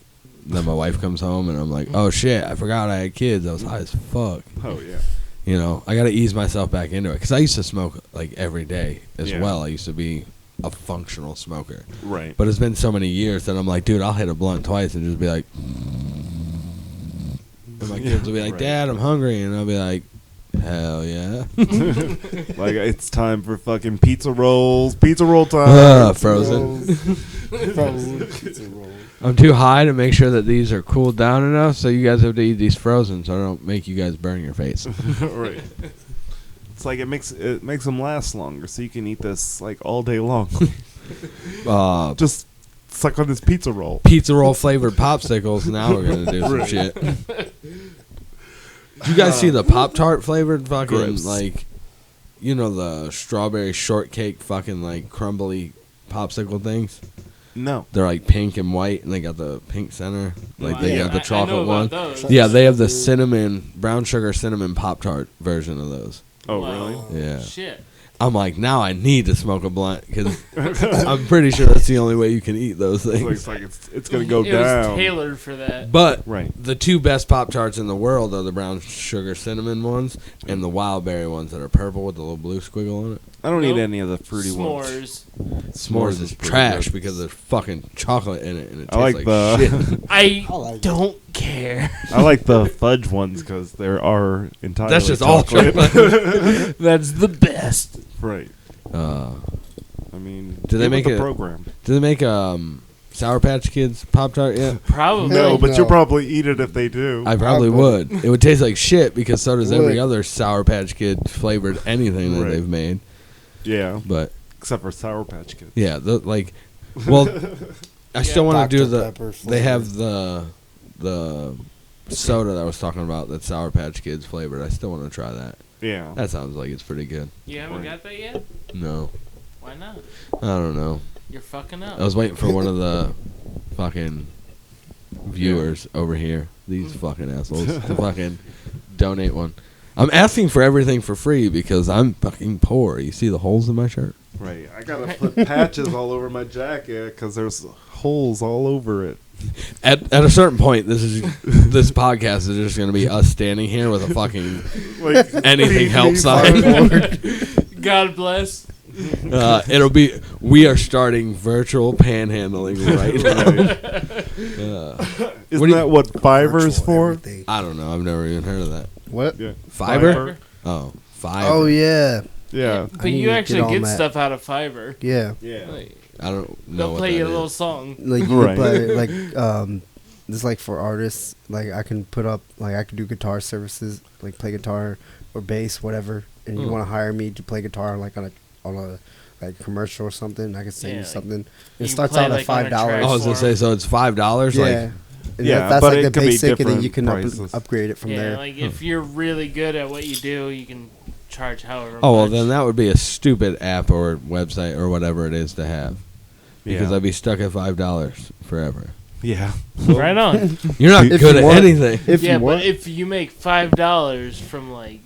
then my wife comes home and I'm like, oh shit, I forgot I had kids. I was high as fuck. Oh yeah. You know, I gotta ease myself back into it because I used to smoke like every day as Yeah. well. I used to be a functional smoker, Right. but it's been so many years that I'm like, dude, I'll hit a blunt twice and just be like. And my kids will be like, Right. Dad, I'm hungry. And I'll be like, hell yeah. Like, it's time for fucking pizza rolls. Pizza roll time. Frozen. Pizza roll. I'm too high to make sure that these are cooled down enough, so you guys have to eat these frozen so I don't make you guys burn your face. Right. It's like it makes them last longer, so you can eat this like all day long. Just suck on this pizza roll. Pizza roll flavored popsicles. Now we're going to do some Right. shit. Did you guys see the Pop-Tart flavored fucking, Gross. like, you know, the strawberry shortcake fucking, like, crumbly popsicle things? No. They're, like, pink and white, and they got the pink center. Like, they Yeah, got the I chocolate know one. about those. Yeah, they have the brown sugar cinnamon Pop-Tart version of those. Oh, Wow. really? Yeah. Shit. I'm like, now I need to smoke a blunt, because I'm pretty sure that's the only way you can eat those It things. looks like it's gonna go It down. was tailored for that. But Right. the two best Pop-Tarts in the world are the brown sugar cinnamon ones and the wild berry ones that are purple with the little blue squiggle on it. I don't Nope. eat any of the fruity ones. S'mores. S'mores is pretty trash good. because there's fucking chocolate in it and it I tastes like like the shit. I like don't care. I like the fudge ones because there are entirely That's just all chocolate. That's the best. Right. Uh, I mean, Do they get make with the it- program? do they make Sour Patch Kids Pop-Tart yet? Probably. No, but No. you'll probably eat it if they do. I probably would. It would taste like shit because so does every Would. other Sour Patch Kid flavored anything that Right. they've made. Yeah, But except for Sour Patch Kids. yeah, well, I still want to do Dr. the. Pepper They have flavor. the soda that I was talking about that's Sour Patch Kids flavored. I still want to try that. Yeah. That sounds like it's pretty good. You haven't got that yet? No, Why not? I don't know. You're fucking up. I was waiting for one of the fucking viewers over here, these fucking assholes, to fucking donate one. I'm asking for everything for free because I'm fucking poor. You see the holes in my shirt? Right. I gotta put patches all over my jacket because there's holes all over it. At a certain point, this podcast is just going to be us standing here with a fucking Like anything helps sign. God bless. It'll be we are starting virtual panhandling right now. Isn't that what Fiverr's Virtual for? everything. I don't know. I've never even heard of that. What? Yeah. Fiverr? Oh, Fiverr. Oh yeah, Yeah. But I need you to actually get on get that. stuff out of Fiverr. yeah. Yeah. Like, I don't know they'll what play that you a is. little song. Like you Right. can play like this like for artists. Like I can put up like I can do guitar services, like play guitar or bass, whatever. And you Hmm. want to hire me to play guitar like on a like commercial or something. I can send Yeah, you like, something. you It starts play, out at like, on a $5. track. I was gonna say, so it's $5. Yeah. Like, And Yeah, that's but like it the could be basic, and then you different can prices. upgrade it from Yeah, there. like if you're really good at what you do, you can charge however oh well, much. then that would be a stupid app or website or whatever it is to have. Because Yeah. I'd be stuck at $5 forever. Yeah. Right on. You're not If good you at want- anything. If yeah, you but want, if you make $5 from like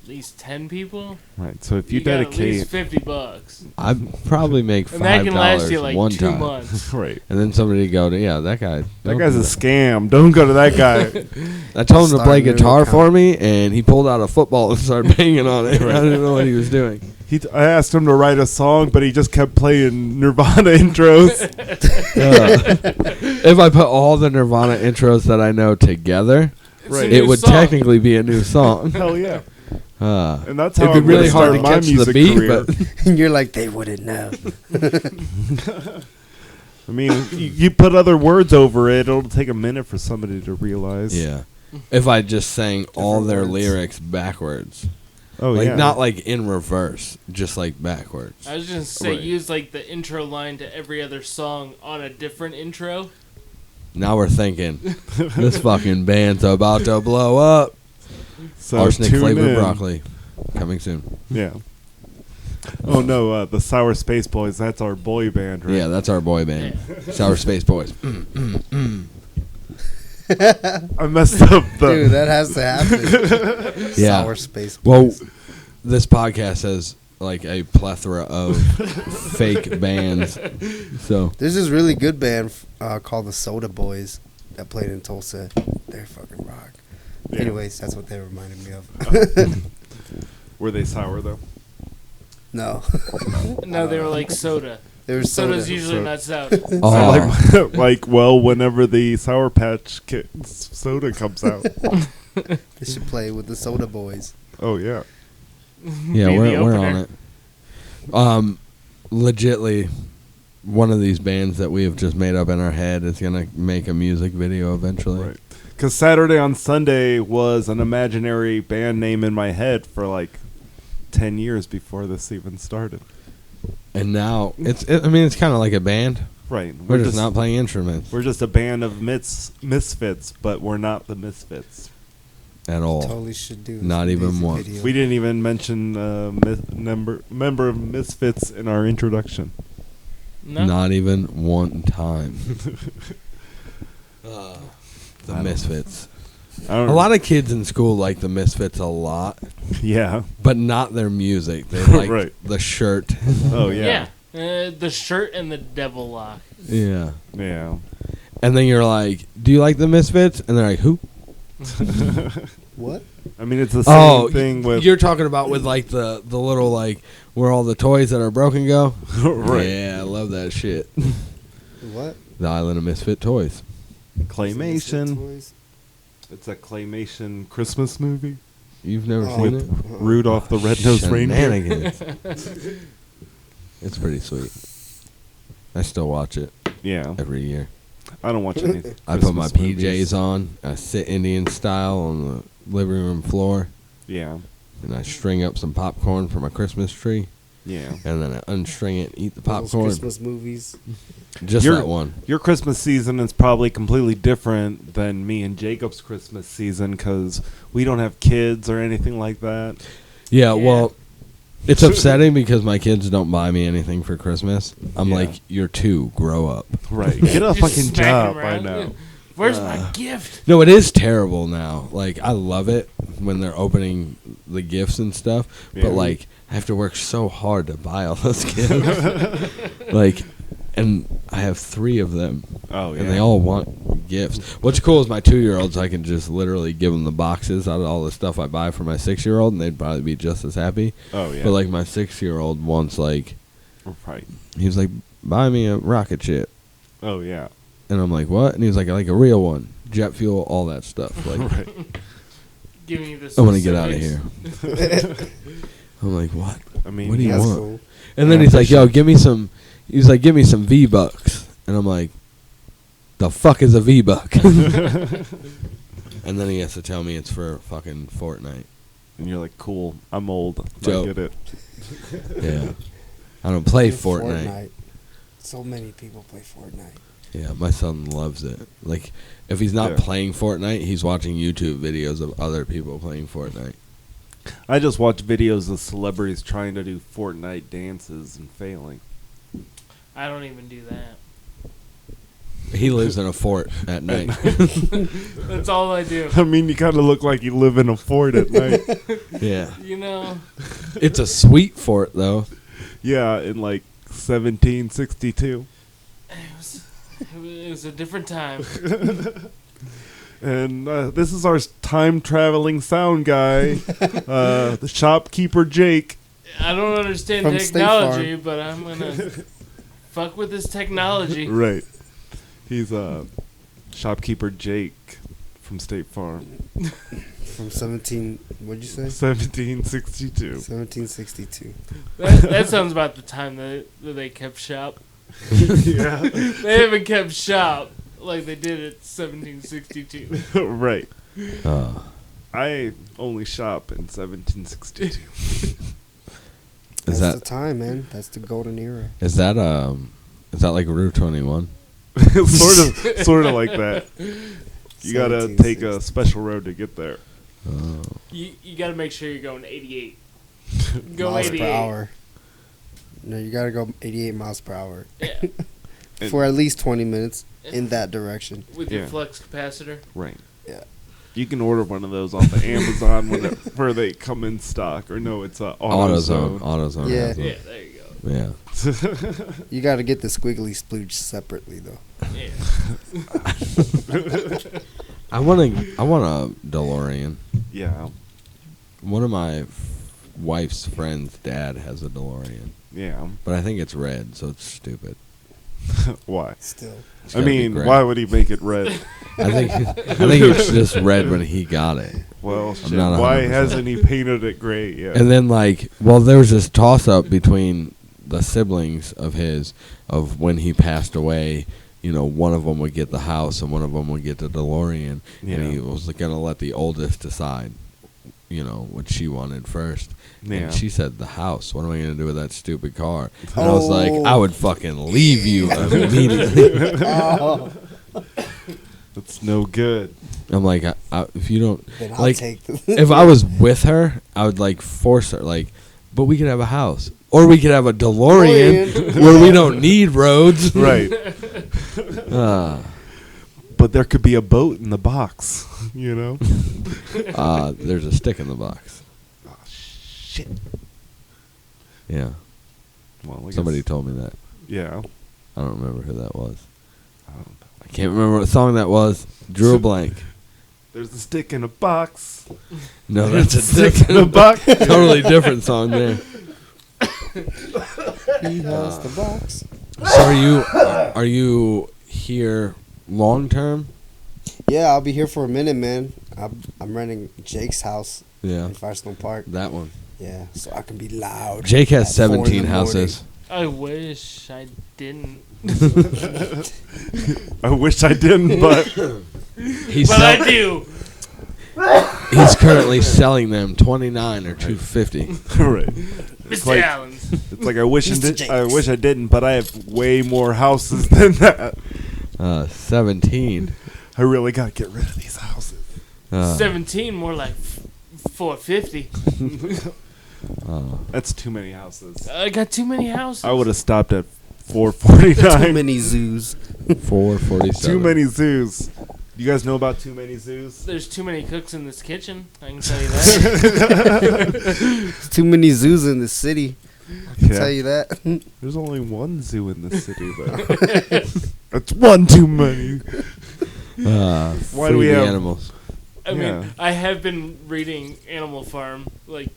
at least 10 people, Right. So if you got at least dedicate, $50, I'd probably make and that can last $5 you like one 2 time, months. right. and then somebody go to that guy. That don't guy's do a scam. Don't go to that guy. I told him to Start play a new guitar account. for me, and he pulled out a football and started banging on it. I didn't know what he was doing. I asked him to write a song, but he just kept playing Nirvana intros. If I put all the Nirvana intros that I know together, It's a Right. new it would song. technically be a new song. Hell yeah. And that's how It'd be I'm really gonna hard to start my catch the music beat, career. but and you're like, they wouldn't know. I mean, you put other words over it, it'll take a minute for somebody to realize. yeah. If I just sang all their words. lyrics backwards, Oh, like yeah. not like in reverse, just like backwards. I was just gonna say, Right. use like the intro line to every other song on a different intro. Now we're thinking, this fucking band's about to blow up. So Arsenic tune flavored in. broccoli, coming soon. Yeah. Oh no, the Sour Space Boys. That's our boy band, right? Yeah, that's our boy band. Sour Space Boys. I messed up Dude, that has to happen. Yeah. Sour Space Well, Boys. this podcast has like a plethora of fake bands. So There's this really good band called the Soda Boys that played in Tulsa. They're fucking rock. Yeah. Anyways, that's what they reminded me of. Were they sour though? No. No, they were like soda. They were soda. Soda's usually So- not soda. oh, Well, whenever the Sour Patch Kids soda comes out. They should play with the Soda Boys. Oh yeah. yeah, Be the we're on opener. it. Legitly, one of these bands that we have just made up in our head is gonna make a music video eventually. Right. Because Saturday on Sunday was an imaginary band name in my head for like 10 years before this even started. And now it's kind of like a band. Right. We're just not playing instruments We're just a band of misfits, but we're not the misfits. at all. Totally should do. Not this even music one. video. We didn't even mention member of Misfits in our introduction. No. Not even one time. The I don't- Misfits. I don't A lot of kids in school like the Misfits a lot, Yeah. but not their music. They like Right. the shirt. Oh yeah. Yeah. The shirt and the devil lock. Yeah. Yeah. And then you're like, "Do you like the Misfits?" And they're like, "Who?" What? I mean, it's the same thing with you're talking about with like the little like where all the toys that are broken go. right. Yeah, I love that shit. What? The Island of Misfit Toys. Claymation. Toys? It's a claymation Christmas movie. You've never Oh. seen it? Rudolph the Red-Nosed Reindeer. Shenanigans. It's pretty sweet. I still watch it Yeah. every year. I don't watch any. I put my Christmas PJs movies. on. I sit Indian style on the living room floor, Yeah. and I string up some popcorn for my Christmas tree, Yeah. and then I unstring it, and eat the Those popcorn. Christmas movies. Just Your- that one. Your Christmas season is probably completely different than me and Jacob's Christmas season because we don't have kids or anything like that. Yeah, Yeah. well, it's upsetting because my kids don't buy me anything for Christmas. I'm Yeah. like, you're two, grow up. Right. Get a Just fucking smacking job him by around. now. Where's my gift? No, it is terrible now. Like, I love it when they're opening the gifts and stuff, Yeah. but like, I have to work so hard to buy all those gifts. Like, and I have 3 of them, Oh, yeah. and they all want gifts. What's cool is my 2-year-olds, I can just literally give them the boxes out of all the stuff I buy for my 6-year-old, and they'd probably be just as happy. Oh, yeah. But like, my 6-year-old wants like, Right. he was like, buy me a rocket ship. Oh, yeah. And I'm like, what? And he was like a real one. Jet fuel, all that stuff. Like, Right. Give me this. I want to get out of here. I'm like, what? I mean, What do you That's want? cool. And then Yeah, he's for like, yo, give me some. He's like, give me some V-Bucks. And I'm like, the fuck is a V-Buck? And then he has to tell me it's for fucking Fortnite. And you're like, cool, I'm old. Dope. I get it. Yeah. I don't play Fortnite. So many people play Fortnite. Yeah, my son loves it. Like, if he's not Yeah. playing Fortnite, he's watching YouTube videos of other people playing Fortnite. I just watch videos of celebrities trying to do Fortnite dances and failing. I don't even do that. He lives in a fort at night. That's all I do. I mean, you kind of look like you live in a fort at night. Yeah. You know, It's a sweet fort, though. Yeah, in like 1762. it was a different time. And this is our time-traveling sound guy, the shopkeeper Jake. I don't understand From State technology, but I'm gonna fuck with this technology. Right. He's shopkeeper Jake from State Farm. From 17, what'd you say? 1762. 1762. That sounds about the time that they kept shop. Yeah. They haven't kept shop like they did at 1762. Right. Uh, I only shop in 1762. That's is the that time, man. That's the golden era. is that like Route 21? sort of like that. You gotta take a 1760. special road to get there. Oh. You got to make sure you're going 88. Go Miles per 88. hour. No, you gotta go 88 miles per hour Yeah. for at least 20 minutes in that direction. With your flux capacitor. Right. Yeah. You can order one of those off of Amazon whenever they come in stock. Or no, it's AutoZone. AutoZone. Yeah. has them. Yeah, there you go. Yeah. You gotta get the squiggly splooge separately though. Yeah. I want a DeLorean. Yeah. One of my wife's friend's dad has a DeLorean, Yeah. but I think it's red, so it's stupid. Why? Still. It's I gotta be mean, gray. why would he make it red? I think it's just red when he got it. Well, shit, not why 100%. hasn't he painted it gray yet? And then there was this toss up between the siblings of his of when he passed away. You know, one of them would get the house and one of them would get the DeLorean, and he was gonna let the oldest decide. You know what she wanted first. Yeah. And she said the house. What am I going to do with that stupid car? And I was like, I would fucking leave you immediately. That's no good. I'm like, if you don't, Then I'll like, take the if I was with her, I would like force her, like, but we could have a house. Or we could have a DeLorean where we don't need roads. Right. Uh, But there could be a boat in the box, you know? there's a stick in the box. Oh, shit. Yeah. Well, I Somebody guess- told me that. Yeah. I don't remember who that was. I don't know. I can't remember what song that was. Drew a blank. There's a stick in a box. No, that's a Stick in a box. totally different song there. He has the box. So are you here long term? Yeah, I'll be here for a minute, man. I'm renting Jake's house Yeah, in Firestone Park. that one. Yeah, so I can be loud. Jake has at 4 in the 17 houses. I wish I didn't. I wish I didn't, but He's But I do. he's currently selling them 29 or 250. right. Mr. like- Allen's. It's like I wish Mr. I Jakes. wish I didn't, but I have way more houses than that. 17. I really gotta get rid of these houses. 17, more like 450. That's too many houses. I got too many houses. I would have stopped at Too 449. many zoos. 447. Too many zoos. You guys know about too many zoos? There's too many cooks in this kitchen. I can tell you that. There's too many zoos in the city. I can tell you that. There's only one zoo in the city, though. That's one too many. Why do we have- animals? I Yeah. mean, I have been reading Animal Farm. Like,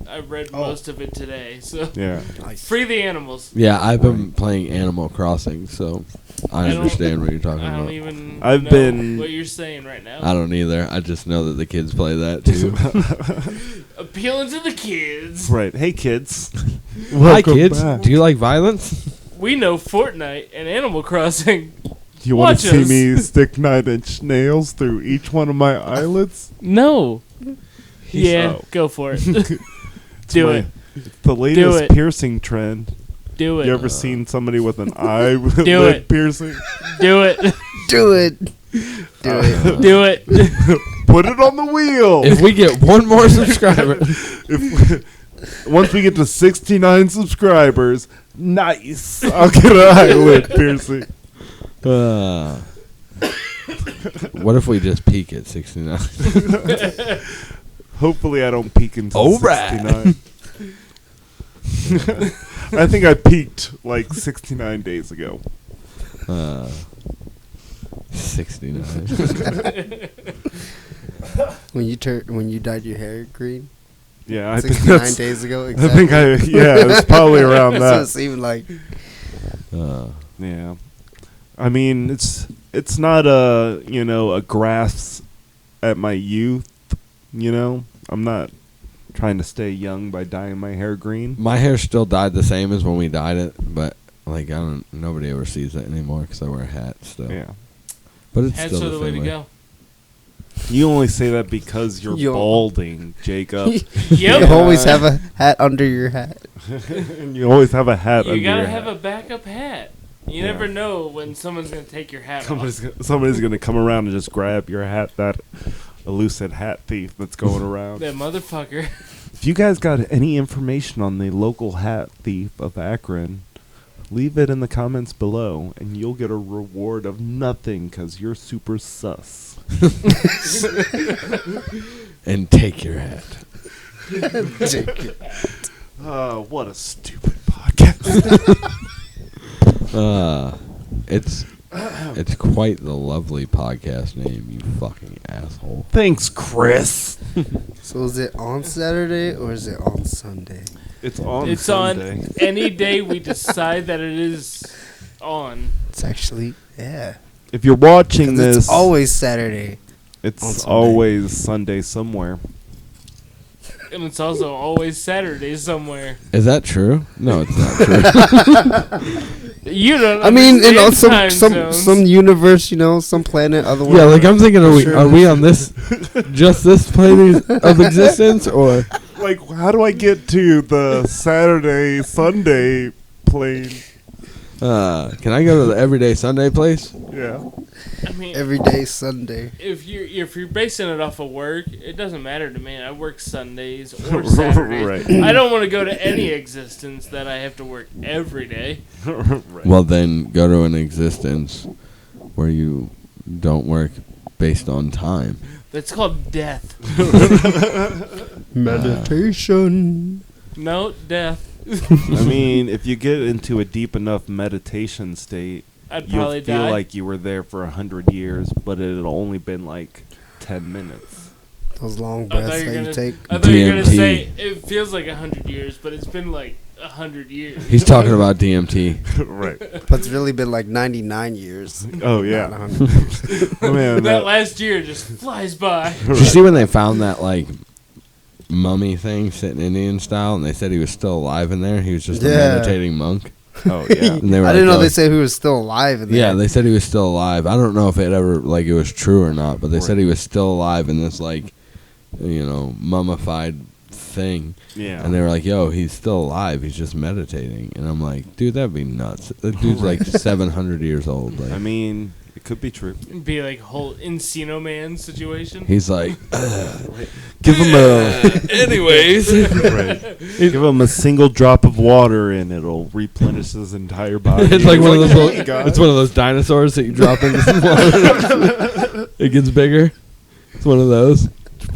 I read most of it today. So, Yeah. free the animals. Yeah, I've been playing Animal Crossing, so I I don't- understand what you're talking I don't about. even I've know been- what you're saying right now. I don't either. I just know that the kids play that too. Appealing to the kids. Right. Hey, kids. Hi, Welcome kids. back. Do you like violence? We know Fortnite and Animal Crossing. You want Watch to see us. me stick 9-inch nails through each one of my eyelids? No. Yeah, Oh. go for it. It's Do my- it. It's the latest it. piercing trend. Do it. You ever seen somebody with an eyelid it. piercing? Do it. Do it. Do it. Do it. Put it on the wheel. If we get one more subscriber, Once we get to 69 subscribers, nice. I'll get an eyelid piercing. what if we just peak at 69? Hopefully, I don't peak until Alright. 69. I think I peaked like 69 days ago. 69. When you dyed your hair green Yeah, I think 69 that's. days ago. I Exactly. think it was probably around That's what it that. seemed like. Yeah, I mean it's not a grasp at my youth. I'm not trying to stay young by dyeing my hair green. My hair still dyed the same as when we dyed it, but nobody ever sees it anymore because I wear a hat still. Yeah, But it's Hats still are the way to go. you only say that because you're Yo. balding, Jacob. You Yep. always have a hat under your hat. And you always have a hat You under gotta your have hat. a backup hat. You Yeah. never know when someone's gonna take your hat off. Somebody's gonna come around and just grab your hat. That elusive hat thief that's going around. That motherfucker. If you guys got any information on the local hat thief of Akron, leave it in the comments below, and you'll get a reward of nothing because you're super sus. And take your hat. What a stupid podcast. It's quite the lovely podcast name, you fucking asshole. Thanks, Chris. So is it on Saturday or is it on Sunday? It's on It's Sunday. on any day we decide that it is on. It's actually, yeah. If you're watching 'Cause this, it's always Saturday. on it's Sunday. always Sunday somewhere. And it's also always Saturday somewhere. Is that true? No, it's not true. You don't. I mean, you know, understand some time zones. some universe, you know, some planet, other Yeah, like I'm thinking, Sure. are we on this, just this plane of existence, or? Like, how do I get to the Saturday, Sunday plane? Can I go to the Everyday Sunday place? Yeah. I mean, every day Sunday. if you're basing it off of work, it doesn't matter to me. I work Sundays or Saturdays. Right. I don't want to go to any existence that I have to work every day. Right. Well, then go to an existence where you don't work based on time. That's called death. Meditation. No, death. I mean, if you get into a deep enough meditation state, I'd you'll probably feel die. like you were there for 100 years, but it'd only been like 10 minutes. Those long I breaths thought that you were you gonna. take. I thought you were gonna DMT. say it feels like 100 years, but it's been like 100 years. He's talking about DMT. Right. But it's really been like 99 years. Oh, Not yeah. 100. Oh, man, That last year just flies by. Did you see when they found that, like, mummy thing sitting Indian style, and they said he was still alive in there? He was just a Yeah. meditating monk. Oh, yeah. And they were I didn't like, know "Yo." they said he was still alive in there. Yeah, they said he was still alive. I don't know if it ever, like, it was true or not, but they said Right. he was still alive in this, like, you know, mummified thing. Yeah. And they were like, yo, he's still alive. He's just meditating. And I'm like, dude, that'd be nuts. That dude's like 700 years old. Like, I mean, it could be true. It'd be like whole Encino Man situation. he's like, give him a... Anyways. Right. Give him a single drop of water and it'll replenish his entire body. It's like one of those. "Hey, God." It's one of those dinosaurs that you drop into some water. It gets bigger. It's one of those.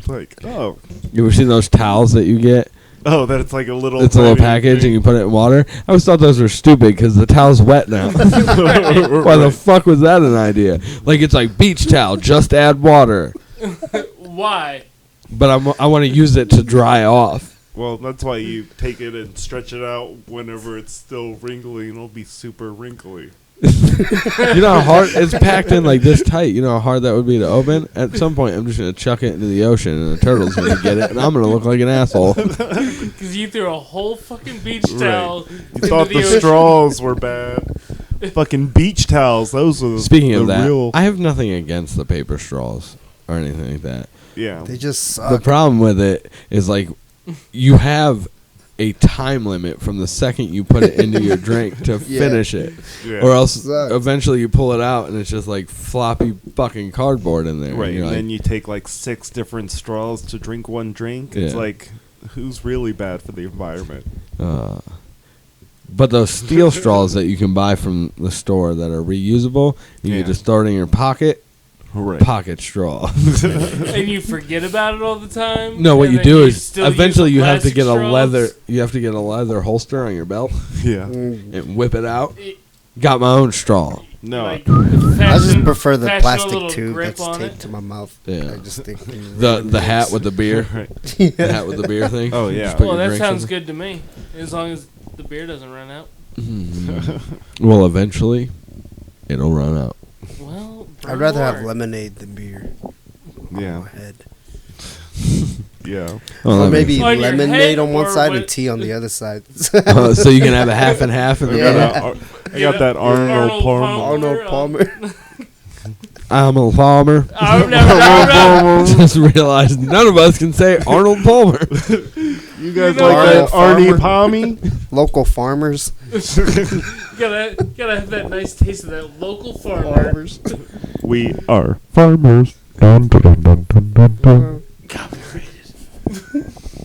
Like, oh. You ever seen those towels that you get? Oh, that it's like a little... It's a little tiny package, thing. and you put it in water. I always thought those were stupid because the towel's wet now. Why the fuck was that an idea? Like, it's like beach towel, just add water. Why? But I want to use it to dry off. Well, that's why you take it and stretch it out whenever it's still wrinkly, and it'll be super wrinkly. You know how hard it's packed in like this tight. You know how hard that would be to open. At some point, I'm just gonna chuck it into the ocean, and the turtle's gonna get it, and I'm gonna look like an asshole. Because you threw a whole fucking beach towel. You thought the ocean. straws were bad. Fucking beach towels. Those are Speaking the of that, real... I have nothing against the paper straws or anything like that. Yeah. They just suck. The problem with it is like you have a time limit from the second you put it into your drink to Yeah. finish it, Yeah. or else Sucks. eventually you pull it out and it's just like floppy fucking cardboard in there. Right, And you're and like, then you take like 6 different straws to drink one drink. It's Yeah. like, who's really bad for the environment? but those steel straws that you can buy from the store that are reusable, you Yeah. can just throw it in your pocket. Right. Pocket straw. And you forget about it all the time. No, what and you then do is still eventually use you have to plastic get a straws. leather. You have to get a leather holster on your belt Yeah. and whip it out. It- Got my own straw. No. like, I just prefer the fashion a plastic little tube grip that's on taped it. to my mouth. Yeah. I just think The hat with the beer. Right. The hat with the beer thing. Oh, yeah. Just put Well, your that drinks sounds in. good to me. As long as the beer doesn't run out. Well, eventually, it'll run out. Well, I'd rather have more. lemonade than beer. Yeah. On my head. Yeah. Well, Or that maybe On your lemonade head on one or side what- and tea on the other side. so you can have a half and half in the Yeah. middle. I got that Arnold Palmer. Arnold Palmer. I'm a Palmer. I've never Just realized none of us can say Arnold Palmer. You guys know like that what? Arnie Palmy? Local farmers. gotta have that nice taste of that local farmer. We are farmers. Dun, dun, dun, dun, dun, dun. Copyrighted.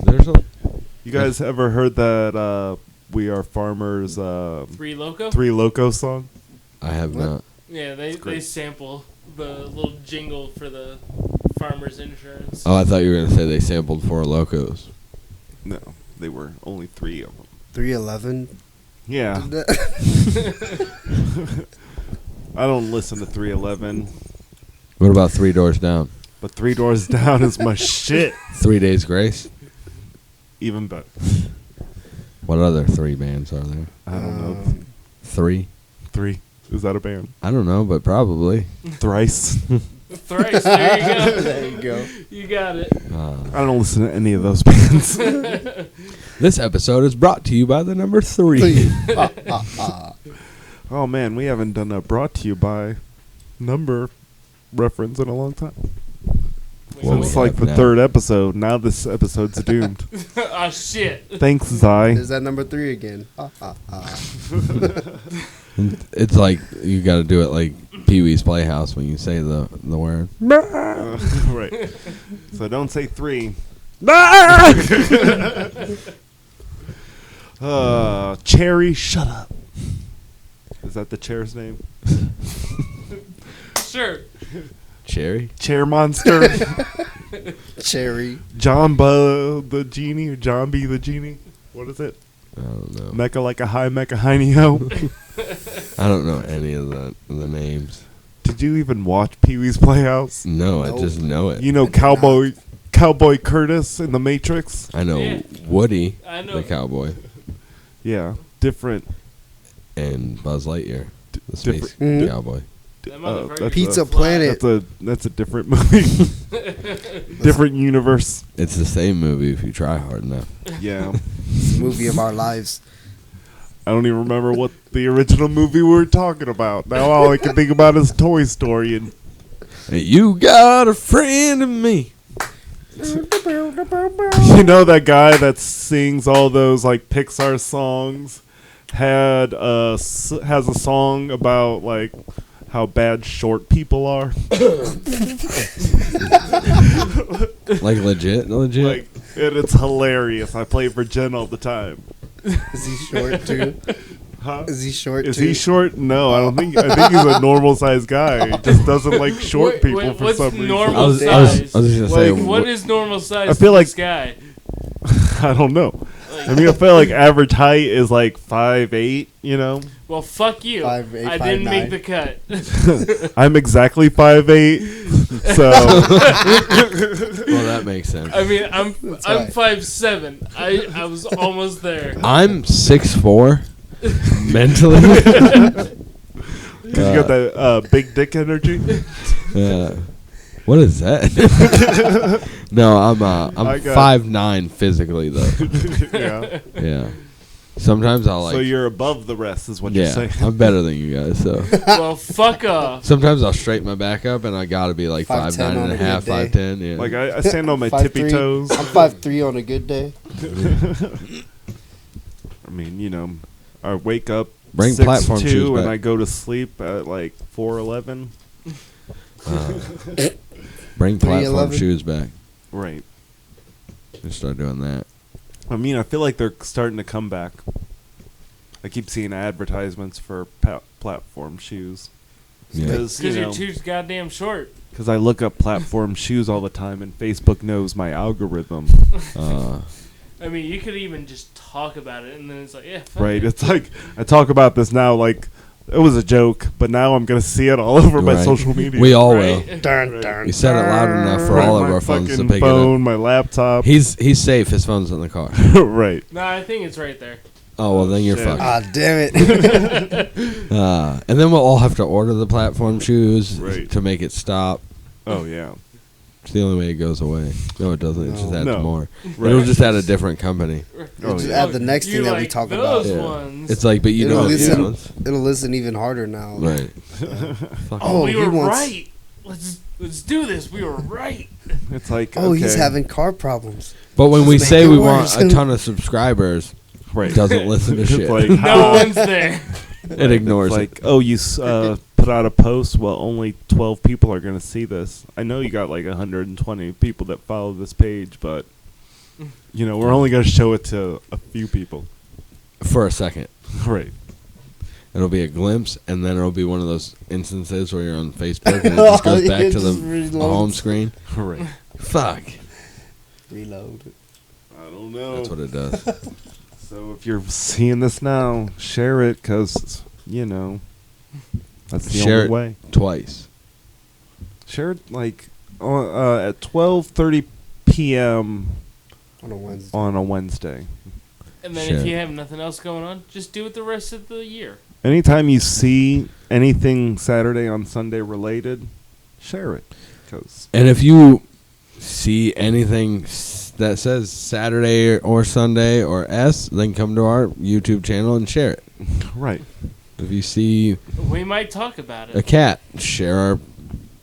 There's a You guys ever heard that We Are Farmers 3 Loco? 3 Loco song? I have not. Yeah, they sample the little jingle for the farmer's insurance. Oh, I thought you were gonna say they sampled 4 Locos. No, they were only 3 of them. 311. Yeah. I don't listen to 311, What about 3 Doors Down? but 3 Doors Down is my shit. 3 Days Grace. Even better. What other 3 bands are there? I don't know. 3? 3. Is that a band? I don't know, but probably. Thrice. Thrice, there you go. There you go. You got it. I don't listen to any of those bands. This episode is brought to you by the number 3. Oh man, we haven't done a brought to you by number reference in a long time. Well, It's we like have the now. 3rd episode. Now this episode's doomed. Oh, shit. Thanks, Zai. Is that number 3 again? It's like you got to do it like Pee-wee's Playhouse when you say the word. Right. So don't say 3. Cherry, shut up. Is that the chair's name? Sure. Cherry? Chair monster. Cherry. Jamba the genie or Jambi the genie. What is it? I don't know. Mecha like a high mecha hiney ho. I don't know any of the names. Did you even watch Pee-wee's Playhouse? No, Nope. I just know it. You know Cowboy Curtis in The Matrix? I know Yeah. Woody, I know. the cowboy, Yeah, different. and Buzz Lightyear, the space different- cowboy. That that's motherfucker Pizza can fly. Planet. That's a different movie. Different universe. It's the same movie if you try hard enough. Yeah. It's the movie of our lives. I don't even remember what the original movie we were talking about. Now all I can think about is Toy Story and Hey, you got a friend in me. you know that guy that sings all those like Pixar songs has a song about like how bad short people are. Like legit. Like, and it's hilarious. I play for Jen all the time. Is he short too? Huh? Is he short Is too? he short? No, I don't think. I think he's a normal sized guy. He just doesn't like short Wait, people wait, for what's some reason. normal I was size? just gonna say. Like, What is normal size I for feel like- this guy? I don't know. I mean, I feel like average height is like 5'8", you know? Well, fuck you. 5'8", I didn't 5'9". make the cut. I'm exactly 5'8", so Well, that makes sense. I mean, I'm right. 5'7". I was almost there. I'm 6'4". Mentally. you got that big dick energy. What is that? No, I'm I got- 5'9" physically though. Yeah. Yeah. Sometimes I'll like. So you're above the rest, is what yeah, you're saying. I'm better than you guys. So Well, fuck off. sometimes I'll straighten my back up, and I gotta be like 5'10" 5'9" and on a a half, good day. 5'10". Yeah. Like I stand on my tippy 5'3". toes. I'm 5'3" on a good day. I mean, you know, I wake up Bring platform 6'2", shoes and back. I go to sleep at like 4:11. Bring platform 3'11". shoes back. Right. Just start doing that. I mean, I feel like they're starting to come back. I keep seeing advertisements for platform shoes. Yeah. Because Because you're too goddamn short. I look up platform shoes all the time, and Facebook knows my algorithm. I mean, you could even just talk about it, and then it's like, yeah, fuck Right? it. It's like I talk about this now like it was a joke, but now I'm gonna see it all over my Right. social media. We all Right? will. Dun, dun, You said it loud enough for all of my our phones to fucking pick it phone, up. my laptop. He's safe. His phone's in the car. Right. No, I think it's right there. Oh well, then you're Shit. fucked. Ah, damn it. And then we'll all have to order the platform shoes Right. to make it stop. Oh yeah. It's the only way it goes away. No, it doesn't. It just adds No. more. Right. It'll just add a different company. Oh, Just yeah. add the next You thing that we like talk those about. Yeah. ones. It's like, but you It'll know, listen- the ones. It'll listen even harder now. Right. Fuck Oh, we he were wants- right. Let's do this. We were right. It's like Oh, he's okay. having car problems. But when we Just say make it we want worse. a ton of subscribers, right. it doesn't listen to It's shit. like, No one's there. It ignores It's it. like, oh, you put out a post. Well, only 12 people are going to see this. I know you got like 120 people that follow this page, but we're only going to show it to a few people. For a second. Right. It'll be a glimpse, and then it'll be one of those instances where you're on Facebook and it just goes back to the home screen. Right. Fuck. Reload. I don't know. That's what it does. So if you're seeing this now, share it, because, that's the Share only way. Twice. Share it, at 12:30 p.m. On a Wednesday. And then if you have nothing else going on, just do it the rest of the year. Anytime you see anything Saturday on Sunday related, share it. And if you see anything that says Saturday or Sunday or S, then come to our YouTube channel and share it. Right. If you see we might talk about it. A cat, share our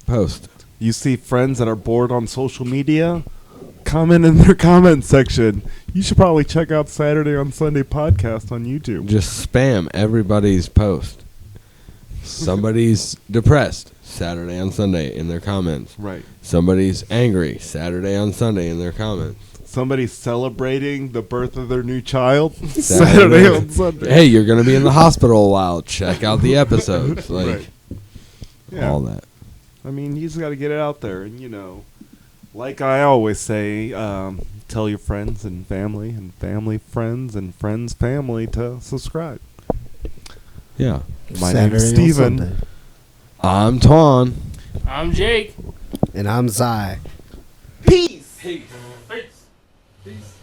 post. You see friends that are bored on social media, comment in their comment section. You should probably check out Saturday on Sunday podcast on YouTube. Just spam everybody's post. Somebody's depressed, Saturday on Sunday in their comments. Right. Somebody's angry, Saturday on Sunday in their comments. Somebody's celebrating the birth of their new child, Saturday on Sunday. Hey, you're going to be in the hospital a while. Check out the episodes. Right. Yeah. All that. I mean, you just got to get it out there. And, like I always say, tell your friends and family friends and friends family to subscribe. Yeah. My name is Steven. I'm Twan. I'm Jake. And I'm Txai. Peace. Peace. Peace.